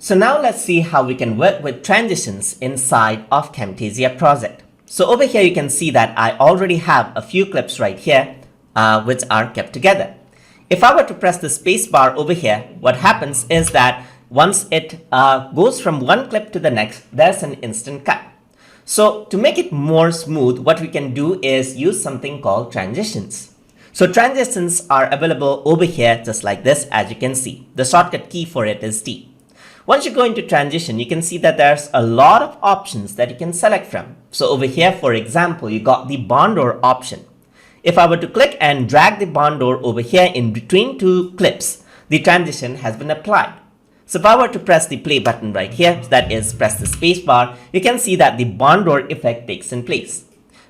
So now let's see how we can work with transitions inside of Camtasia project. So over here you can see that I already have a few clips right here which are kept together. If I were to press the space bar over here, what happens is that once it goes from one clip to the next, there's an instant cut. So to make it more smooth, what we can do is use something called transitions. So transitions are available over here just like this, as you can see. The shortcut key for it is T. Once you go into transition, you can see that there's a lot of options that you can select from. So over here, for example, you got the Bondor option. If I were to click and drag the Bondor over here in between two clips, the transition has been applied. So if I were to press the play button right here, that is press the space bar, you can see that the Bondor effect takes in place.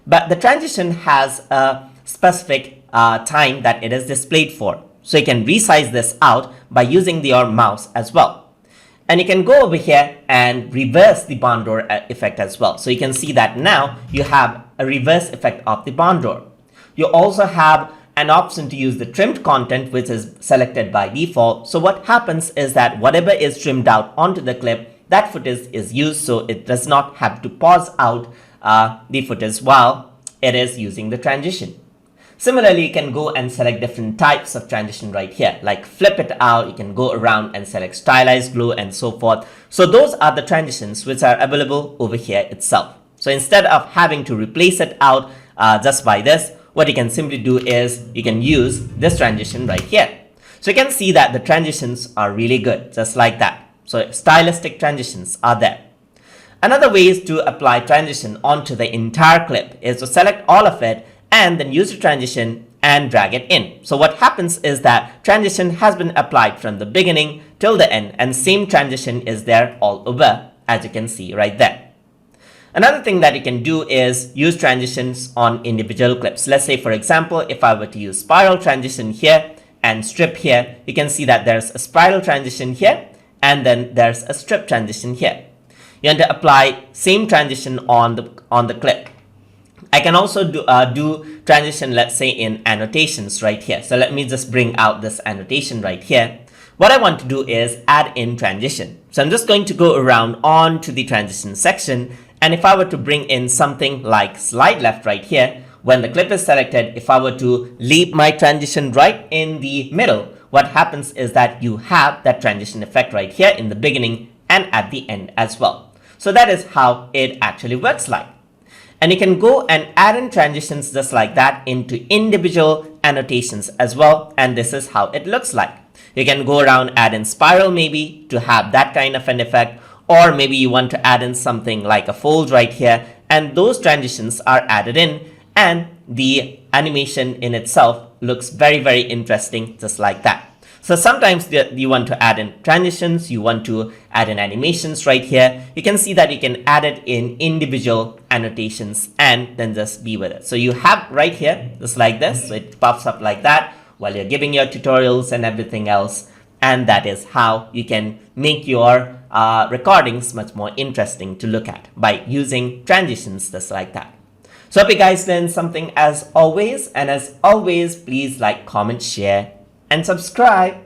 But the transition has a specific time that it is displayed for. So you can resize this out by using your mouse as well. And you can go over here and reverse the Bondor effect as well. So you can see that now you have a reverse effect of the Bondor. You also have an option to use the trimmed content, which is selected by default. So what happens is that whatever is trimmed out onto the clip, that footage is used, so it does not have to pause out the footage while it is using the transition. Similarly, you can go and select different types of transition right here, like flip it out, you can go around and select stylized glow and so forth. So those are the transitions which are available over here itself. So instead of having to replace it out just by this, what you can simply do is you can use this transition right here. So you can see that the transitions are really good, just like that. So stylistic transitions are there. Another way is to apply transition onto the entire clip is to select all of it and then use the transition and drag it in. So what happens is that transition has been applied from the beginning till the end, and same transition is there all over, as you can see right there. Another thing that you can do is use transitions on individual clips. Let's say, for example, if I were to use spiral transition here and strip here, you can see that there's a spiral transition here and then there's a strip transition here. You want to apply same transition on the clip. I can also do transition, let's say, in annotations right here. So let me just bring out this annotation right here. What I want to do is add in transition. So I'm just going to go around onto the transition section. And if I were to bring in something like slide left right here, when the clip is selected, if I were to leave my transition right in the middle, what happens is that you have that transition effect right here in the beginning and at the end as well. So that is how it actually works like. And you can go and add in transitions just like that into individual annotations as well. And this is how it looks like. You can go around, add in spiral maybe to have that kind of an effect. Or maybe you want to add in something like a fold right here. And those transitions are added in. And the animation in itself looks very, very interesting just like that. So sometimes you want to add in transitions, you want to add in animations right here. You can see that you can add it in individual annotations and then just be with it. So you have right here, just like this. So it pops up like that while you're giving your tutorials and everything else. And that is how you can make your recordings much more interesting to look at by using transitions just like that. So hope you guys learned something as always. And as always, please like, comment, share, and subscribe.